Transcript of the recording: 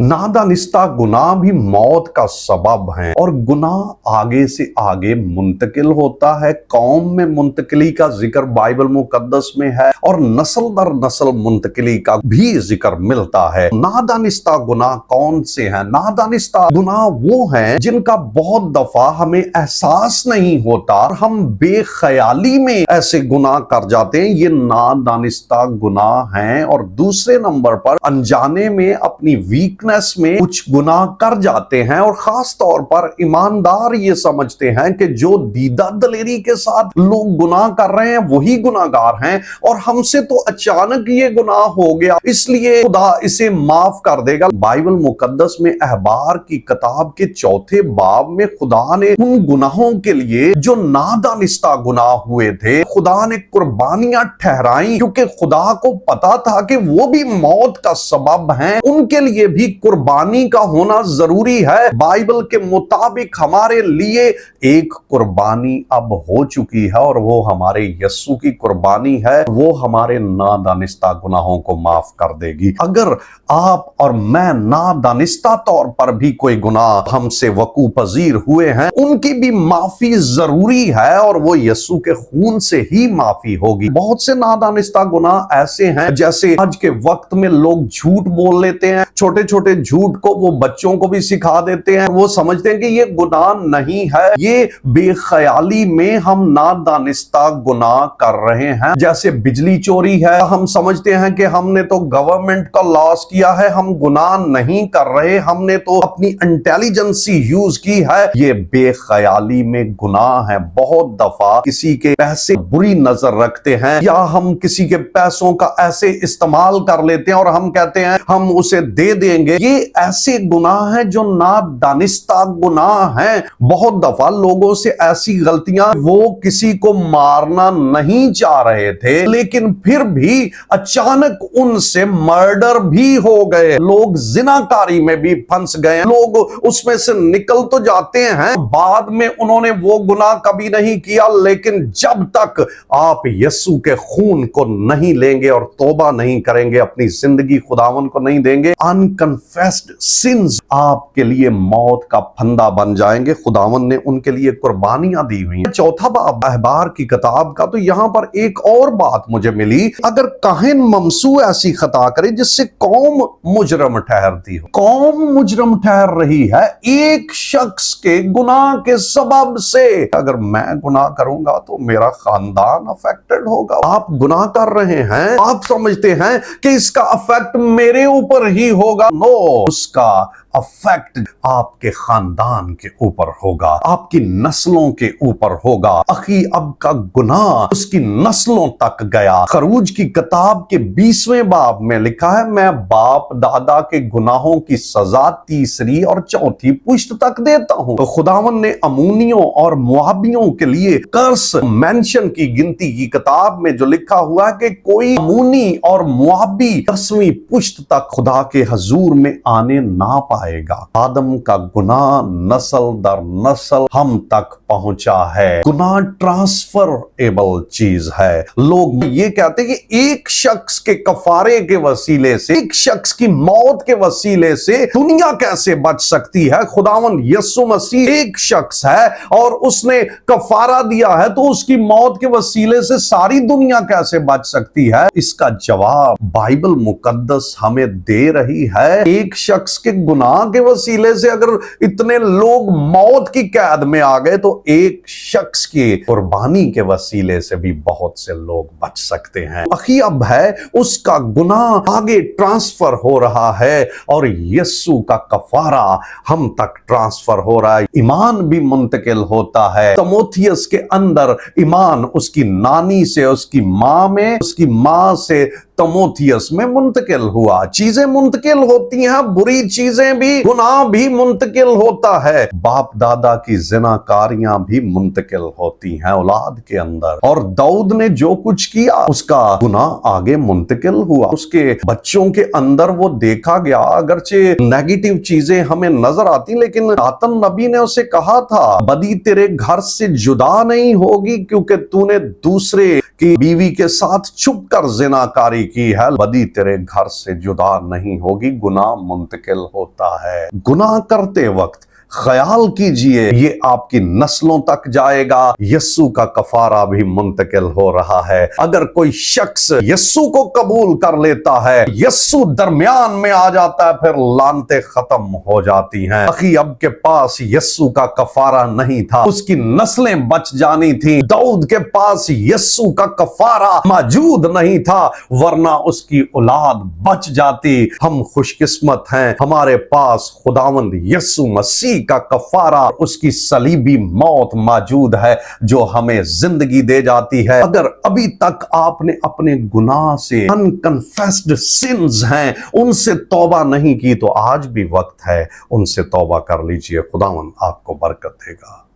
नादानिस्ता गुनाह भी मौत का सबब है और गुनाह आगे से आगे मुंतकिल होता है। कौम में मुंतकिली का जिक्र बाइबल मुकद्दस में है और नस्ल दर नस्ल मुंतकिली का भी जिक्र मिलता है। नादानिस्ता गुनाह कौन से हैं? नादानिस्ता गुनाह वो हैं जिनका बहुत दफा हमें एहसास नहीं होता और हम बेख्याली में ऐसे गुनाह कर जाते हैं। ये नादानिस्ता गुनाह हैं। और दूसरे नंबर पर अनजाने में अपनी वीकनेस में कुछ गुनाह कर जाते हैं और खास तौर पर ईमानदार ये समझते हैं कि जो दीदा दलेरी के साथ लोग गुनाह कर रहे हैं वही गुनाहगार हैं और हमसे तो अचानक ये गुनाह हो गया इसलिए खुदा इसे माफ कर देगा। बाइबल मुकद्दस में अहबार की किताब के 4 बाब में खुदा ने उन गुनाहों के लिए जो नादानिस्ता गुनाह हुए थे खुदा ने कुर्बानियां ठहराई, क्योंकि खुदा को पता था कि वो भी मौत का सबब हैं। उनके लिए भी कुर्बानी का होना जरूरी है। बाइबल के मुताबिक हमारे लिए एक कुर्बानी अब हो चुकी है और वो हमारे यस्सु की कुर्बानी है। वो हमारे नादानिस्ता गुनाहों को माफ कर देगी। अगर आप और मैं नादानिस्ता तौर पर भी कोई गुनाह हमसे वकू पजीर हुए हैं उनकी भी माफी जरूरी है और वो यस्सु के खून से ही माफी होगी। बहुत से नादानिस्ता गुनाह ऐसे हैं जैसे आज के वक्त में लोग झूठ बोल लेते हैं। छोटे छोटे झूठ को वो बच्चों को भी सिखा देते हैं। वो समझते हैं कि ये गुनाह नहीं है। ये बेख्याली में हम नादानिस्ता गुनाह कर रहे हैं। जैसे बिजली चोरी है, हम समझते हैं कि हमने तो गवर्नमेंट का लॉस किया है, हम गुनाह नहीं कर रहे, हमने तो अपनी इंटेलिजेंसी यूज की है। ये बेख्याली में गुनाह है। बहुत दफा किसी के पैसे बुरी नजर रखते हैं या हम किसी के पैसों का ऐसे इस्तेमाल कर लेते हैं और हम कहते हैं हम उसे दे देंगे। ये ऐसे गुनाह हैं जो नादानिस्ता गुनाह हैं। बहुत दफा लोगों से ऐसी गलतियां, वो किसी को मारना नहीं चाह रहे थे लेकिन फिर भी अचानक उनसे मर्डर भी हो गए। लोग जिनाकारी में भी फंस गए। लोग उसमें से निकल तो जाते हैं, बाद में उन्होंने वो गुनाह कभी नहीं किया, लेकिन जब तक आप यस्सु के खून को नहीं लेंगे और तौबा नहीं करेंगे, अपनी जिंदगी खुदावन को नहीं देंगे, अनकन्फेस्ड सिंस आपके लिए मौत का फंदा बन जाएंगे। खुदावन ने उनके लिए कुर्बानियां दी हुई हैं। 4 बाब अहबार की किताब का। तो यहां पर एक और बात मुझे मिली, अगर काहिन ममसू ऐसी खता करे जिससे कौम मुजरम ठहरती हो, कौम मुजरम ठहर रही है एक शख्स के गुनाह के सबब से। अगर मैं गुनाह करूंगा तो मेरा खानदान अफेक्टेड होगा। आप गुनाह कर रहे हैं, आप समझते हैं कि इसका अफेक्ट मेरे ऊपर ही होगा। नो, उसका अफेक्ट आपके खानदान के ऊपर होगा, आपकी नस्लों के ऊपर होगा। अखी अब का गुनाह उसकी नस्लों तक गया। खरूज की किताब के 20वें बाब में लिखा है, मैं बाप दादा के गुनाहों की सजा 3री और 4थी पुश्त तक देता हूं। तो खुदावन ने अमूनियों और मुआबियों के लिए कर्स मेंशन की गिनती की किताब में जो लिखा हुआ है कि कोई अमूनी और मुआबी 10वीं पुश्त तक खुदा के हजूर में आने ना पाएगा। आदम का गुनाह नस्ल दर नस्ल हम तक पहुंचा है। गुनाह ट्रांसफरेबल चीज है। लोग ये कहते हैं कि एक शख्स के कफारे के वसीले से, एक शख्स की मौत के वसीले से दुनिया कैसे बच सकती है। खुदावन यीशु मसीह एक शख्स है और उसने कफारा दिया है, तो उसकी मौत के वसीले से सारी दुनिया कैसे बच सकती है? इसका जवाब बाइबल मुकद्दस हमें दे रही है। एक शख्स के गुनाह के वसीले से अगर इतने लोग मौत की कैद में आ गए, तो एक शख्स की कुर्बानी के वसीले से भी बहुत से लोग बच सकते हैं। अखी अब है उसका गुनाह आगे ट्रांसफर हो रहा है और यीशु का कफारा हम तक ट्रांसफर हो रहा है। ईमान भी मुंतकिल होता है। तिमोथियस के अंदर ईमान उसकी नानी से, उसकी मां में, उसकी मां से तिमोथियस में मुंतकिल हुआ। चीजें मुंतकिल होती हैं, बुरी चीजें भी, गुनाह भी मुंतकिल होता है। बाप दादा की जिनाकारियां भी मुंतकिल होती हैं औलाद के अंदर। और दाऊद ने जो कुछ किया उसका गुनाह आगे मुंतकिल हुआ, उसके बच्चों के अंदर वो देखा गया। अगरचे नेगेटिव चीजें हमें नजर आती, लेकिन नातन नबी ने उसे कहा था, बदी तेरे घर से जुदा नहीं होगी क्योंकि तूने दूसरे की बीवी के साथ छुप कर जिनाकारी की है। बदी तेरे घर से जुदा नहीं होगी। गुनाह गुनाह मुंतकिल होता है। गुनाह करते वक्त ख्याल कीजिए ये आपकी नस्लों तक जाएगा। यस्सु का कफारा भी मुंतकिल हो रहा है। अगर कोई शख्स यस्सु को कबूल कर लेता है, यस्सु दरमियान में आ जाता है, फिर लानतें खत्म हो जाती हैं। अखी अब के पास यस्सु का कफारा नहीं था, उसकी नस्लें बच जानी थी। दाऊद के पास यस्सु का कफारा मौजूद नहीं था, वरना उसकी औलाद बच जाती। हम खुशकिस्मत हैं, हमारे पास खुदावंद यस्सु मसीह का कफारा, उसकी सलीबी मौत मौजूद है जो हमें जिंदगी दे जाती है। अगर अभी तक आपने अपने गुनाह से अनकन्फेस्ड सिंस हैं उनसे तौबा नहीं की तो आज भी वक्त है, उनसे तौबा कर लीजिए। खुदावंद आपको बरकत देगा।